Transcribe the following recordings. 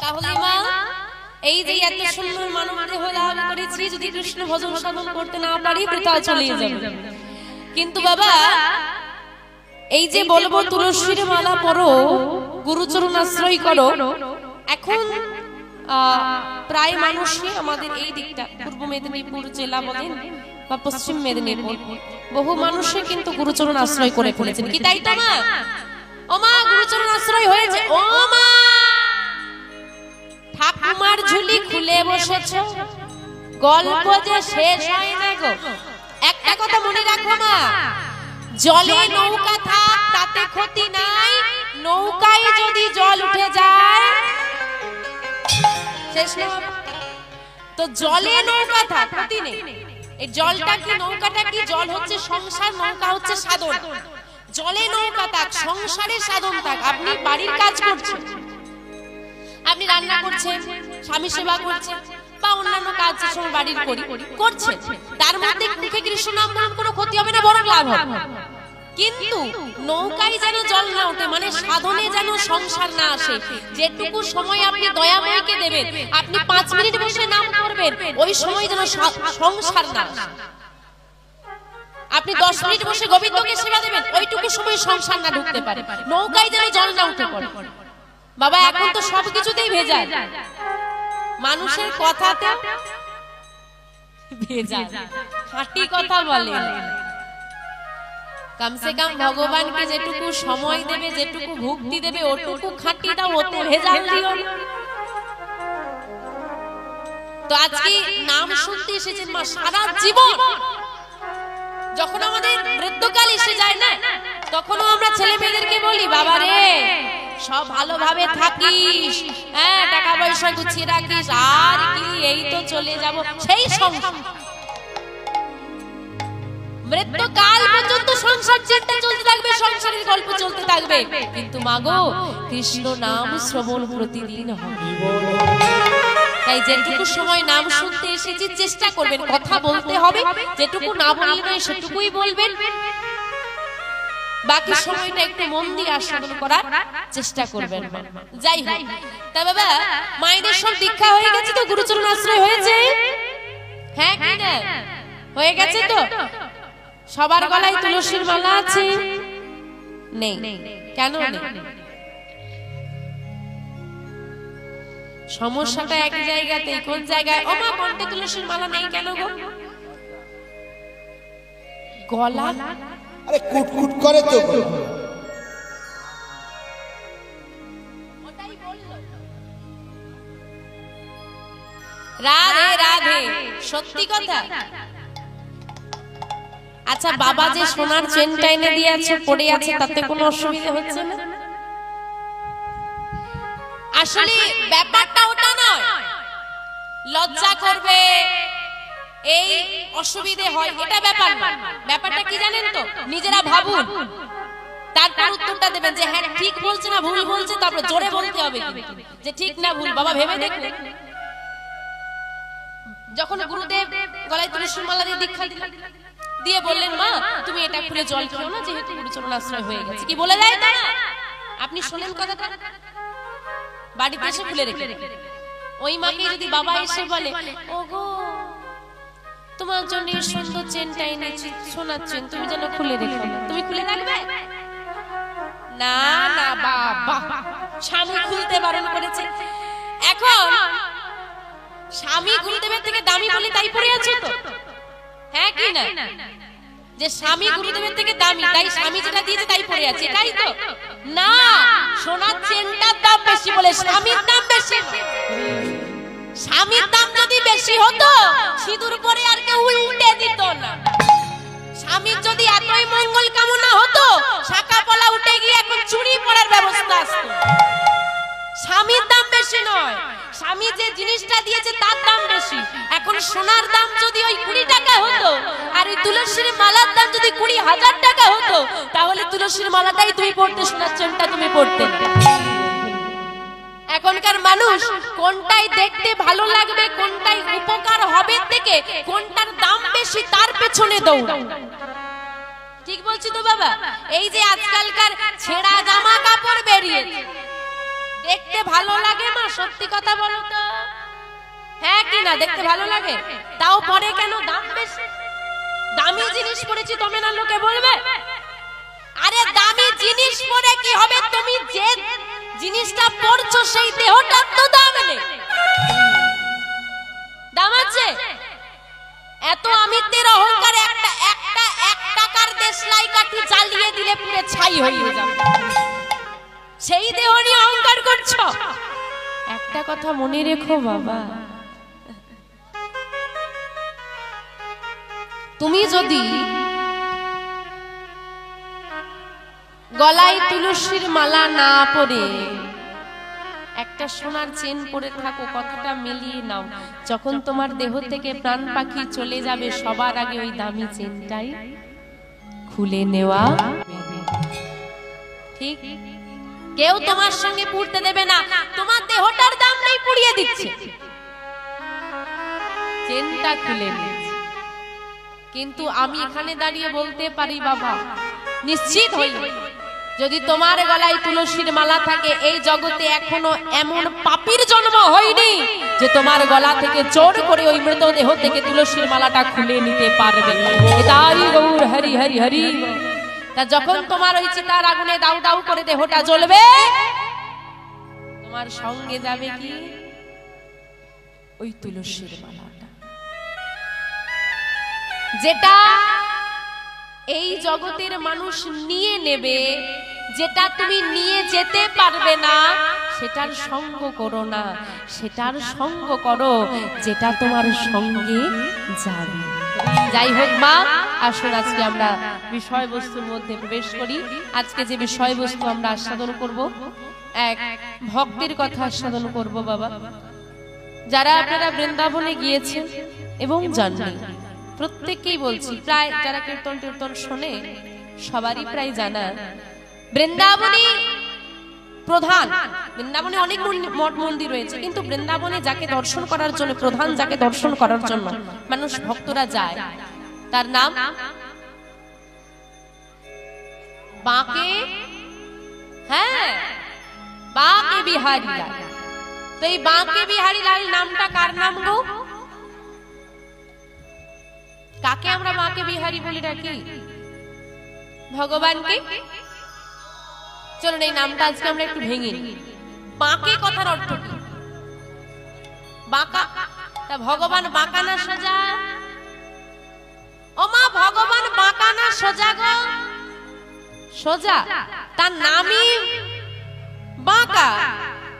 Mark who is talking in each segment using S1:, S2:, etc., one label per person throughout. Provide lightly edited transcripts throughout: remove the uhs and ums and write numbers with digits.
S1: তাহলে মা এই যে এত সুন্দর মানব দেহ ধারণ করেছি, যদি কৃষ্ণ ভজন সাধন করতে না পারি বৃথা চলে যাবে। কিন্তু বাবা এই যে বলবো তুলসীর মালা পরো, গুরুচরণ আশ্রয় করো, এখন প্রায় মানুষই আমাদের এই দিকটা পূর্ব মেদিনীপুর জেলা বলেন বা পশ্চিম মেদিনীপুর, বহু মানুষই কিন্তু গুরুচরণ আশ্রয় করে ফেলেছেন। কি তাই তো মা? ও মা, গুরুচরণ আশ্রয় হয়েছে। ও মা, ঠাকুমার ঝুলি খুলে বসেছ, গল্প যে শেষ হয় না গো। একটা কথা মনে রাখো মা, জলে নৌকা থাক তাতে ক্ষতি নাই, নৌকায় যদি জল উঠে যায় শেষ না। তো জলে নৌকা থাক ক্ষতি নেই। এই জলটা কি, নৌকাটা কি? জল হচ্ছে সংসার, নৌকা হচ্ছে সাধন। জলে নৌকা থাক, সংসারে সাধন থাক। আপনি বাড়ির কাজ করছেন, আপনি রান্না করছেন, স্বামী সেবা করছেন বা অন্যান্য কাজ যে সময় বাড়ির করছেন, তার মধ্যে মুখে কৃষ্ণ নাম বলুন, কোনো ক্ষতি হবে না, বরং লাভ হবে। কিন্তু নৌকায় যেন জল না ওঠে, মানে সাধনে যেন সংসার না আসে। যেটুকু সময় আপনি দয়াময়কে দেবেন, আপনি 5 মিনিট বসে নাম করবেন, ওই সময় যেন সংসার না আসে। আপনি 10 মিনিট বসে গোবিন্দকে সেবা দেবেন, ওইটুকু সময় সংসার না ঢুকতে পারে, নৌকায় যেন জল না উঠে পড়ে। বাবা এখন তো সবকিছুতেই ভেজাল, মানুষের কথাতে ভেজাল, খাঁটি কথা বলে। কমসে কম ভগবানকে যেটুকু সময় দেবে, যেটুকু ভক্তি দেবে, ওটুকু খাঁটি দাও, ওতে ভেজাল দিও। তো আজকে নাম শুনতে এসেছেন মা, সারা জীবন যখন আমাদের বৃদ্ধকাল এসে যায় না, তখনও আমরা ছেলে মেয়েদেরকে বলি, বাবা রে সব ভালোভাবে থাকিস, হ্যাঁ টাকা পয়সা গুছিয়ে রাখিস, আর কি এই তো চলে যাব, সেই সংসার। মৃত্যুকাল পর্যন্ত সংসার চিন্তা চলতে থাকবে, সংসারের গল্প চলতে থাকবে। কিন্তু মাগো, কৃষ্ণ নাম শ্রবণ প্রতিদিন হবে। তাই যেটুকু সময় নাম শুনতে এসেছি চেষ্টা করবেন, কথা বলতে হবে, যেটুকু না বললে নয় সেটুকুই বলবেন, বাকি সময়টা একটু মন দিয়ে আস্বাদন করার চেষ্টা করবেন। যাই হোক, তা বাবা মায়েদের সব দীক্ষা হয়ে গেছে তো, গুরুচরণ আশ্রয় হয়েছে, হ্যাঁ কি না হয়ে গেছে তো? সবার গলায় তুলসীর মালা আছে? নেই। কেন নেই? সমস্যাটা এক জায়গাতে। কোন জায়গায়? ও মা, কণ্ঠে তুলসীর মালা নেই কেন গো? গলা
S2: আরে কুটকুট করে তো।
S1: রাধে রাধে, সত্যি কথা। আচ্ছা বাবা যে সোনার চেনটা এনে দিয়েছে পড়ে আছে, তাতে কোনো অসুবিধা হচ্ছে না? আসলে ব্যাপারটা ওটা নয়, লজ্জা করবে এই অসুবিধে হয় এটা ব্যাপার না। ব্যাপারটা কি জানেন তো? নিজেরা ভাবুন, তারপর উত্তরটা দেবেন যে হ্যাঁ ঠিক বলছে না ভুল বলছে, তারপর জোরে বলতে হবে যে ঠিক না ভুল। বাবা ভেবে দেখুন, যখন গুরুদেব গলায় তুলসীর মালা দিয়ে দীক্ষা দিয়ে বললেন, মা তুমি এটা খুলে জল খেও না, যেহেতু গুরুচরণ আশ্রয় হয়ে গেছে, কি বলে যায় না? আপনি শোনেন কথাটা, বাড়িতে এসে খুলে রেখে। ওই মাকে যদি বাবা এসে বলে, ওগো তোমার জন্য সুন্দর চেনটা এনেছি, সোনার চেন, তুমি যেন খুলে রেখো, তুমি খুলে রাখবে? না না বাবা, স্বামী খুলতে বারণ করেছে। এখন স্বামী গুরুদেবের থেকে দামি বলে তাই পড়ে আছে তো, হ্যাঁ কি না? যে স্বামী গুরুদেবের থেকে দামি, তাই স্বামী যেটা দিয়েছে তাই পড়ে আছে, তাই তো না? সোনার চেনটার দাম বেশি বলে স্বামীর দাম বেশি। স্বামীর দাম যদি বেশি হতো, সিঁদুর পরে আর কেউ উল্টে দিত না। স্বামীর যদি এতই মঙ্গল কামনা হতো, শাখা পলা উঠে গিয়ে এখন চুড়ি পরার ব্যবস্থা আসতো। স্বামীর দাম বেশি নয়, স্বামী যে জিনিসটা দিয়েছে তার দাম বেশি। এখন সোনার দাম যদি ওই 20 টাকা হতো, আর ওই তুলসীর মালার দাম যদি 20,000 টাকা হতো, তাহলে তুলসীর মালাটাই তুমি পড়তে, সোনার চেনটা তুমি পড়তে। এখনকার মানুষ কোনটাই দেখতে ভালো লাগবে, কোনটাই উপকার হবে থেকে কোনটার দাম বেশি তার পেছনে দৌড়ায়। ঠিক বলছি তো বাবা? এই যে আজকালকার ছেঁড়া জামা কাপড় বেরিয়েছে, দেখতে ভালো লাগে মা, সত্যি কথা বলো তো, হ্যাঁ কি না? দেখতে ভালো লাগে, তাও পরে কেন? দাম বেশি, দামি জিনিস পরেছি তবে না লোকে বলবে? আরে দামি জিনিস পরে কি হবে? তুমি যে জিনিসটা পরছো সেই দেহটার তো দাম নেই, দাম আছে? এত আমিত্বের অহংকারে একটা একটা 1 টাকার দেশলাই কাঠি জ্বালিয়ে দিলে পুরো ছাই হয়ে যাবে, সেই দেহ নিয়ে অহংকার করছো। একটা কথা মনে রেখো বাবা, তুমি যদি গলায় তুলসীর মালা না পরে একটা সোনার চেন পরে থাকো, কথাটা মিলিয়ে নাও, যখন তোমার দেহ থেকে প্রাণ পাখি চলে যাবে সবার আগে ওই দামি চেনটাই খুলে নেওয়া, ঠিক? কেউ তোমার সঙ্গে পুড়তে দেবে না, তোমার দেহটার দাম নেই, পুড়িয়ে দিচ্ছে, চেনটা খুলে নিচ্ছে। কিন্তু আমি এখানে দাঁড়িয়ে বলতে পারি বাবা, নিশ্চিত হই, যদি তোমার গলায় তুলসীর মালা থাকে, এই জগতে এখনো এমন পাপীর জন্ম হয়নি যে তোমার গলা থেকে জোর করে ওই মৃতদেহ থেকে তুলসীর মালাটা খুলে নিতে পারবে। এটাই গৌর হরি হরি হরি। তা যখন তোমার ওই চিতার আগুনে দাউ দাউ করে দেহটা জ্বলবে, তোমার সঙ্গে যাবে কি? ওই তুলসীর মালাটা, যেটা এই জগতের মানুষ নিয়ে নেবে, যেটা তুমি নিয়ে যেতে পারবে না, সেটার সঙ্গ করো না, সেটার সঙ্গ করো যেটা তোমার সঙ্গে যাবে। যাই হোক মা, আসুন আজকে আমরা বিষয়বস্তুর মধ্যে প্রবেশ করি। আজকে যে বিষয়বস্তু আমরা আস্বাদন করব, এক ভক্তির কথা আস্বাদন করব বাবা। যারা আপনারা বৃন্দাবনে গিয়েছেন এবং জানেন, প্রত্যেককেই বলছি, প্রায় যারা কীর্তন টির্তন শোনে সবারই প্রায় জানা, বৃন্দাবনে প্রধান, বৃন্দাবনে অনেক মঠ মন্দির রয়েছে, কিন্তু বৃন্দাবনে যাকে দর্শন করার জন্য, প্রধান যাকে দর্শন করার জন্য মানুষ ভক্তরা যায়, তার নাম বাঁকে, হ্যাঁ, বাঁকে বিহারী লাল। তো এই বাঁকে বিহারী লাল নামটা কার নাম গো? কাকে আমরা বাঁকে বিহারী বলি ডাকি? ভগবানকে। চলুন এই নামটা আজকে আমরা একটু ভেঙে নিই। বাঁকে কথার অর্থ কি? বাঁকা। তা ভগবান বাঁকা না সোজা? ও মা, ভগবান বাঁকা না সোজা গো? সোজা। তার নামই বাঁকা,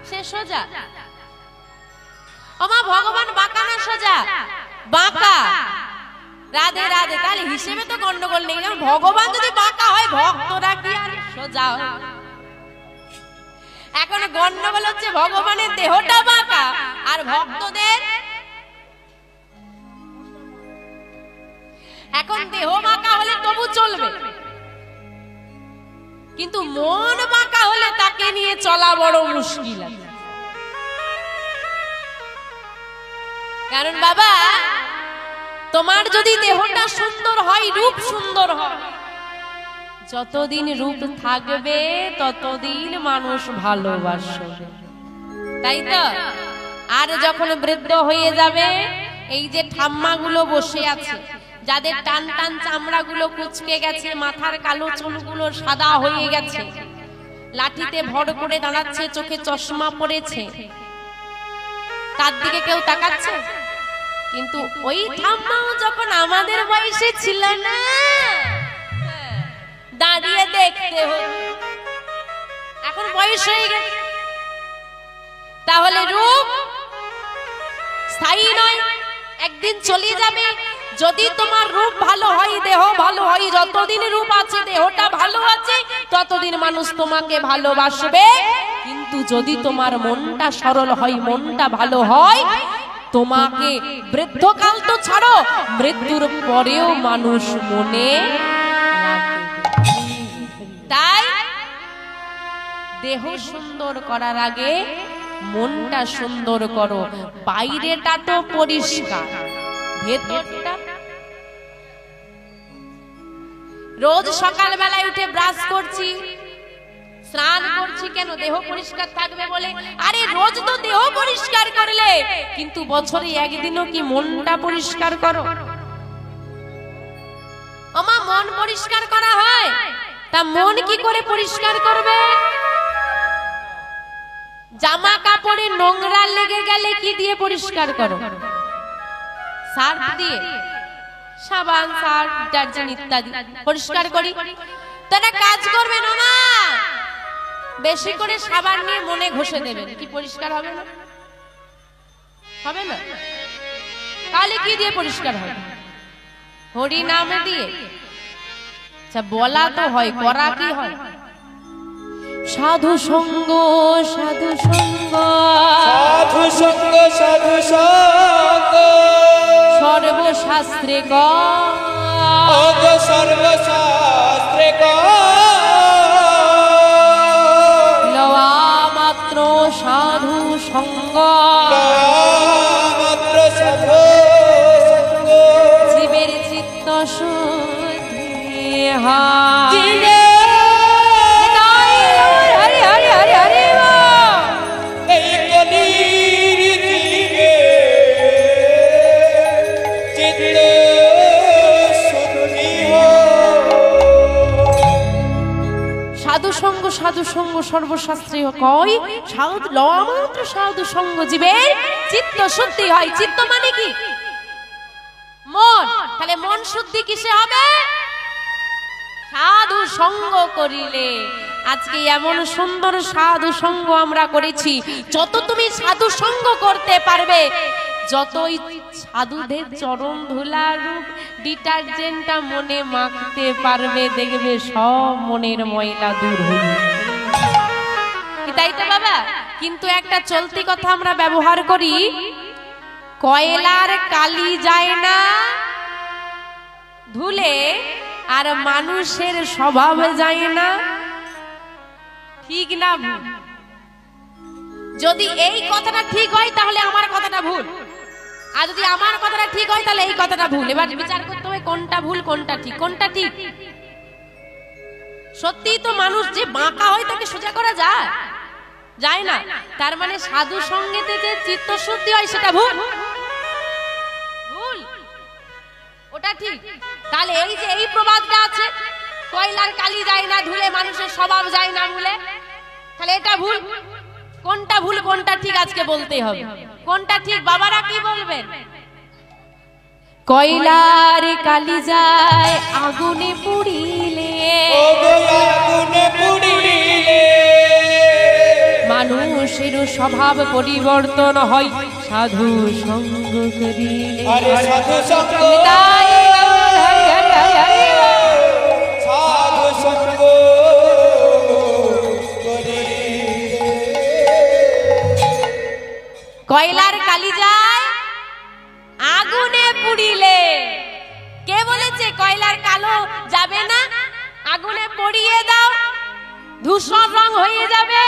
S1: সে সোজা। ও মা, ভগবান বাঁকা না সোজা? বাঁকা। রাধে রাধে। তাহলে হিসেবে তো গন্ডগোল নেই, ভগবান যদি বাঁকা হয় ভক্তরা কি আর সোজা? এখন গন্ডগোল হচ্ছে ভগবানের দেহটা বাঁকা আর ভক্তদের। এখন দেহ বাঁকা হলে তবু চলবে, কিন্তু মন বাঁকা হলে তাকে নিয়ে চলা বড় মুশকিল আছে। কারণ বাবা, তোমার যদি দেহটা সুন্দর হয়, রূপ সুন্দর হয়, যতদিন রূপ থাকবে ততদিন মানুষ ভালোবাসবে, তাই তো? আর যখন বৃদ্ধ হয়ে যাবে, এই যে ঠাম্মাগুলো বসে আছে, যাদের টান টান চামড়াগুলো কুচকে গেছে, মাথার কালো চুলগুলো সাদা হয়ে গেছে, লাঠিতে ভর করে দাঁড়াচ্ছে, চোখে চশমা পড়েছে, তার দিকে কেউ তাকাচ্ছে? কিন্তু ওই ঠাম্মাও যখন আমাদের বয়সে ছিল না, দাঁড়িয়ে দেখতে হতো, এখন বয়স হয়ে গেছে। তাহলে রূপ স্থায়ী নয়, একদিন চলে যাবে। যদি তোমার রূপ ভালো হয়, দেহ ভালো হয়, যতদিন রূপ আছে, দেহটা ভালো আছে, ততদিন মানুষ তোমাকে ভালোবাসবে। কিন্তু যদি তোমার মনটা সরল হয়, মনটা ভালো হয়, তোমাকে বৃদ্ধকাল তো ছাড়ো, মৃত্যুর পরেও মানুষ মনে রাখবে। তাই দেহ সুন্দর করার আগে মনটা সুন্দর করো। বাইরেটা তো পরিষ্কার, ভেতরটা। রোজ সকালবেলায় উঠে ব্রাশ করছি, স্নান করছি কেন? দেহ পরিষ্কার থাকবে বলে। আরে রোজ তো দেহ পরিষ্কার করলে, কিন্তু বছরে একদিনও কি মনটা পরিষ্কার করো? আমা মন পরিষ্কার করা হয়? তা মন কি করে পরিষ্কার করবে? জামা কাপড়ে নোংরা লেগে গেলে কি দিয়ে পরিষ্কার করো? সার্ফ দিয়ে, সাবান, সার্ফ, ডিটারজেন্ট ইত্যাদি পরিষ্কার করি। তারা কাজ করবেন না, বেশি করে সাবান নিয়ে মনে ঘষে দেবেন, কি পরিষ্কার হবে না? হবে না। তাহলে কি দিয়ে পরিষ্কার হবে? হরি নাম দিয়ে। আচ্ছা, বলা তো হয়, করা কি হয়? সাধু সঙ্গ, সাধু সঙ্গ,
S2: সাধু সঙ্গ, সাধু সঙ্গ,
S1: সর্বশাস্ত্রে
S2: অগ সর্বশাস্ত্রে
S1: লওয়া মাত্র সাধু সঙ্গ,
S2: মাত্র সাধু সঙ্গ,
S1: জীবের চিত্ত শুদ্ধি হয়। হরি হরি হরি হরি
S2: এই কলির জীবে চিত্ত শুদ্ধি হয়।
S1: সাধু সঙ্গ, সাধু সঙ্গ সর্বশাস্ত্রে কয় সাধু লওয়া মাত্র সাধু সঙ্গ জীবের চিত্ত শুদ্ধি হয়। চিত্ত মানে কি? মন। তাহলে মন শুদ্ধি কিসে হবে? সাধু সঙ্গ করিলে। আজকে এমন সুন্দর সাধু সঙ্গ আমরা করেছি। যত তুমি সাধু সঙ্গ করতে পারবে, যতই সাধুদের চরণ ধুলা রূপ ডিটারজেন্টটা মনে মাখতে পারবে, দেখবে সব মনের ময়লা দূর হয়ে। তাই তো বাবা? কিন্তু একটা চলতি কথা আমরা ব্যবহার করি, কয়লার কালি যায় না ধুলে, আর মানুষের স্বভাব যায় না। ঠিক না ভুল? যদি এই কথাটা ঠিক হয় তাহলে আমার কথাটা ভুল, আর যদি আমার কথাটা ঠিক হয় তাহলে এই কথাটা ভুল। এবার বিচার করতে হবে কোনটা ভুল, কোনটা ঠিক, কোনটা ঠিক। সত্যি তো মানুষ যে বাঁকা হয় তাকে সোজা করা যায়? যায় না। তার মানে সাধু সঙ্গেতে যে চিত্ত শুদ্ধি হয় সেটা ভুল, ভুল, ওটা ঠিক। তাহলে এই যে এই প্রবাদটা আছে, কয়লার কালি যায় না ধুলে, মানুষের স্বভাব যায় না ভুলে, তাহলে এটা ভুল। কোনটা ভুল কোনটা ঠিক আজকে বলতে হবে। কোনটা ঠিক বাবারা কি বলবেন? কয়লার কালি যায় আগুনে পুড়িলে,
S2: আগুনে পুড়িলে
S1: মানুষের স্বভাব পরিবর্তন হয় সাধু সঙ্গ করিলে।
S2: আরে সাধু সঙ্গ, সাধু সঙ্গ করিলে
S1: কয়লার কালি যায় আগুনে পুড়িলে। কে বলেছে কয়লার কালো যাবে না? আগুনে পুড়িয়ে দাও, ধূসর রং হয়ে যাবে।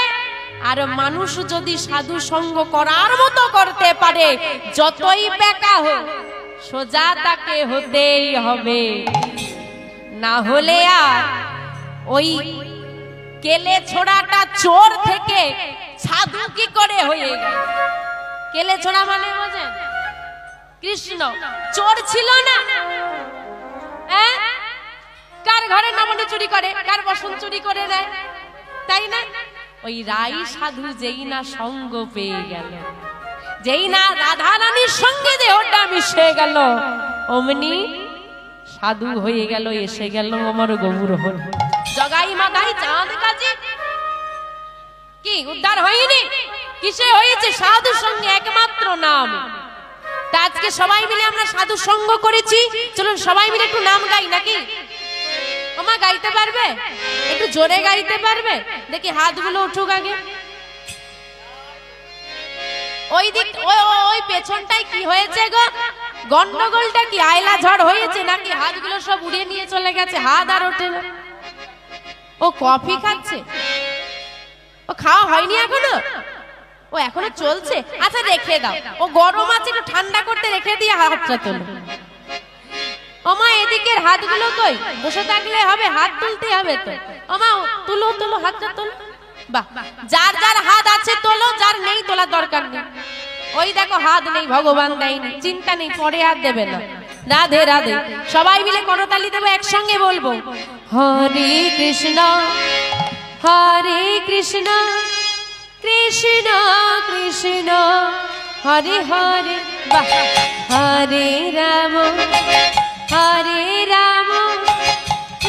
S1: আর মানুষ যদি সাধু সঙ্গ করার মতো করতে পারে, যতই বেকা হোক সোজা তাকে হতেই হবে, না হলে আর ওই কেলে ছোড়াটা চোর থেকে সাধু কি করে হয়ে গেল? কেলে ছোড়া মানে বোঝেন? কৃষ্ণ চোর ছিল না? কার ঘরে নমনি চুরি করে, কার বসন চুরি করে নেয়, তাই না? ওই রাই সাধু যেই না সঙ্গ পেয়ে গেল, যেই না রাধা রানীর সঙ্গে দেহটা মিশে গেল, অমনি সাধু হয়ে গেল, এসে গেল আমার গৌর হল। জগাই মাগাই চাঁদ কাজে কি উদ্ধার হয়নি? কিসে হয়েছে? সাধু সঙ্গে একমাত্র নাম। তা আজকে সবাই মিলে আমরা সাধু সঙ্গ করেছি, চলুন সবাই মিলে একটু নাম গাই নাকি? ওমা গাইতে পারবে? একটু জোরে গাইতে পারবে? দেখি হাতগুলো উঠুক আগে। ওই দিক ওই পেছনটায় কি হয়েছে গো? গন্ডগোলটা কি? আয়লা ঝড় হয়েছে নাকি? হাতগুলো সব উড়িয়ে নিয়ে চলে গেছে, হাত আর ওঠে না। ও কফি খাচ্ছে? ও খাওয়া হয়নি এখনো? ও এখনো চলছে? আচ্ছা রেখে দাও, ও গরম আছে, একটু ঠান্ডা করতে রেখে দিয়ে হাতটা তোলো। ওমা এদিকের হাতগুলো কই? বসে থাকলে হবে, হাত তুলতে হবে তো। ওমা তুলো তুলো, হাতটা তুলো। বাহ, যার যার হাত আছে তোলো, যার নেই তোলার দরকার নেই। ওই দেখো হাত নেই, ভগবান দেয়নি, চিন্তা নেই, পরে আর দেবে না। রাধে রাধে, সবাই মিলে করতালি দেবো, একসঙ্গে বলবো হরে কৃষ্ণ হরে কৃষ্ণ কৃষ্ণ কৃষ্ণ হরে হরে, বাহ, হরে রাম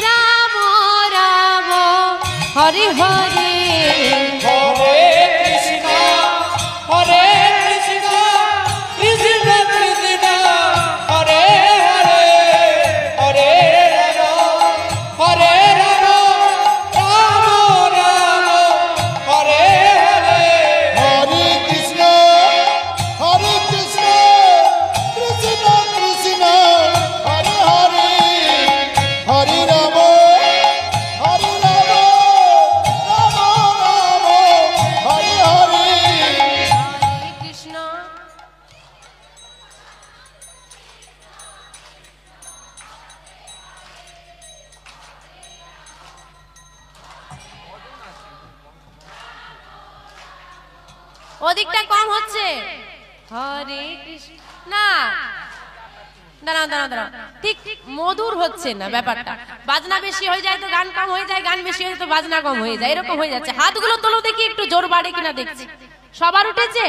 S1: রাম রাম হরে হরে।
S2: হরে কৃষ্ণ হরে কৃষ্ণ কৃষ্ণ কৃষ্ণ হরে হরে, হরে রাম হরে রাম রাম রাম হরে হরে।
S3: হরে কৃষ্ণ কৃষ্ণ কৃষ্ণ হরে হরে, হরে রাম রাম রাম হরে হরে।
S1: হরে কৃষ্ণ ওদিকটা কম হচ্ছে। হরে কৃষ্ণ, না দাঁড়াও দাঁড়াও দাঁড়াও, ঠিক মধুর হচ্ছে না ব্যাপারটা। বাজনা বেশি হয়ে যায় তো গান কম হয়ে যায়, গান বেশি হয়ে তো বাজনা কম হয়ে যায়, এরকম হয়ে যাচ্ছে। হাতগুলো তোলো দেখি, একটু জোর বাড়ে কিনা দেখছি। সবার উঠেছে,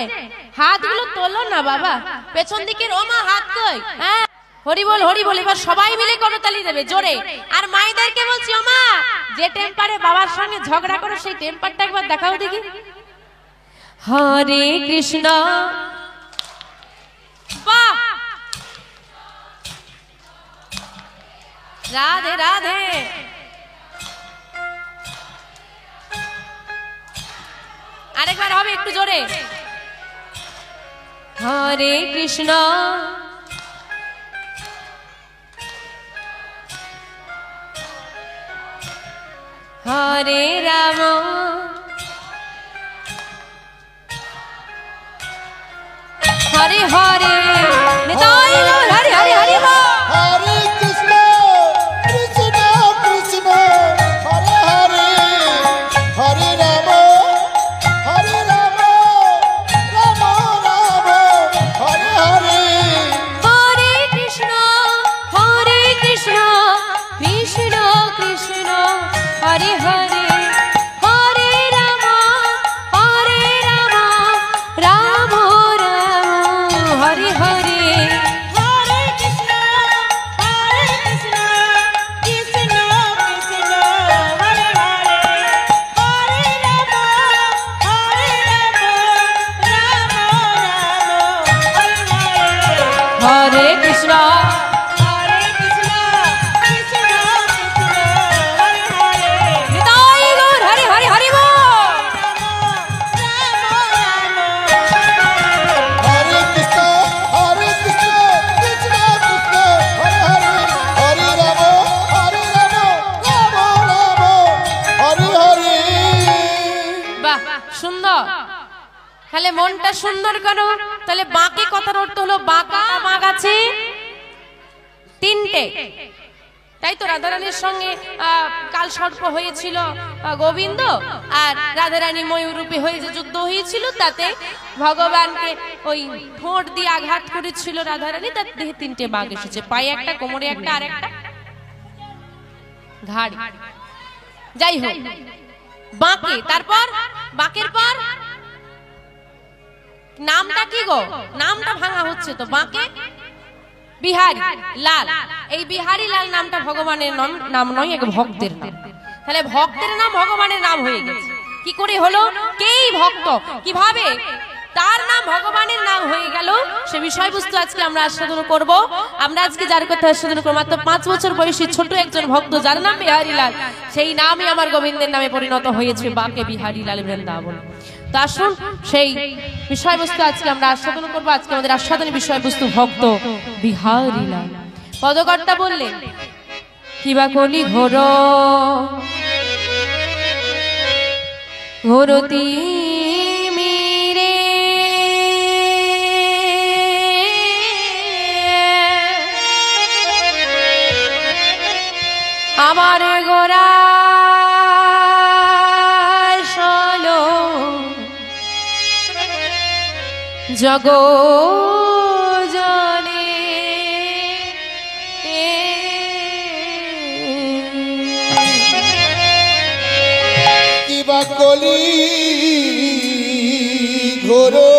S1: হাতগুলো তোলো না বাবা, পেছন দিকের ও মা হাত কই? হ্যাঁ, হরি বল হরি বল। এবার সবাই মিলে করতালি দেবে জোরে। আর মাইদেরকে বলছি, ও মা, যে টেম্পারে বাবার সঙ্গে ঝগড়া করো সেই টেম্পারটা একবার দেখাও দেখি। হরে কৃষ্ণ, বাহ, রাধে রাধে। আরেকবার হবে, একটু জোরে। হরে কৃষ্ণ হরে রাম হরে হরে, নিতাই গৌর হরে হরে হরে বল।
S3: হরে কৃষ্ণ কৃষ্ণ কৃষ্ণ হরে হরে, হরে রাম রাম রাম হরে হরে।
S1: হরে কৃষ্ণ কৃষ্ণ কৃষ্ণ হরে হরে, হরে রাম রাম রাম হরে হরে। হরে কৃষ্ণ কৃষ্ণ কৃষ্ণ হরে হরে, হরে রাম রাম রাম হরে কৃষ্ণ কৃষ্ণ কৃষ্ণ হরে হরে, নিতাই গৌর হরে হরে হরে বল।
S3: হরে কৃষ্ণ কৃষ্ণ কৃষ্ণ হরে হরে, হরে রাম রাম হরে হরে।
S1: বাহ, সুন্দর। তাহলে মনটা সুন্দর করো। তাহলে বাঁকে কথার অর্থ হলো বাঁকা মা গাছে তিনটে, তাই তো। রাধারানীর সঙ্গে কাল সর্প হয়েছিল গোবিন্দ, আর রাধারানী ময়ূরূপী হয়ে যে যুদ্ধ হয়েছিল, তাতে ভগবানকে ওই ঠোঁট দিয়ে আঘাত করেছিল রাধারানী, তার দেহে তিনটে বাঘ এসেছে, পায়ে একটা, কোমরে একটা, আর একটা ঘাড়ে। যাই হোক, বাঁকে, তারপর বাঁকের পর নামটা কি গো? নামটা ভাঙা হচ্ছে তো। বাঁকে বিহারী লাল, এই বিহারী লাল নামটা ভগবানের নাম নয়, এক ভক্তের নাম। তাহলে ভক্তের নাম ভগবানের নাম হয়ে গেছে। কি করে হলো? কেই ভক্ত, কিভাবে তার নাম ভগবানের নাম হয়ে গেল, সে বিষয়বস্তু আজকে আমরা আস্বাদন করব। আমরা আজকে যার কথা আস্বাদন করব, মাত্র 5 বছর বয়সী ছোট একজন ভক্ত, যার নাম বিহারী লাল, সেই নামই আমার গোবিন্দের নামে পরিণত হয়েছে, বাঁকে বিহারী লাল বৃন্দাবন। তো আসুন, সেই বিষয়বস্তু আজকে আমরা আস্বাদন করবো। আজকে আমাদের আস্বাদনের বিষয়বস্তু ভক্ত বিহারী লাল। পদকর্তা বললেন, কিবা কলি ঘোর ঘোরতি মিরে, আমার গোরা ষোলো জগজনে
S3: কিবা কলি ঘোর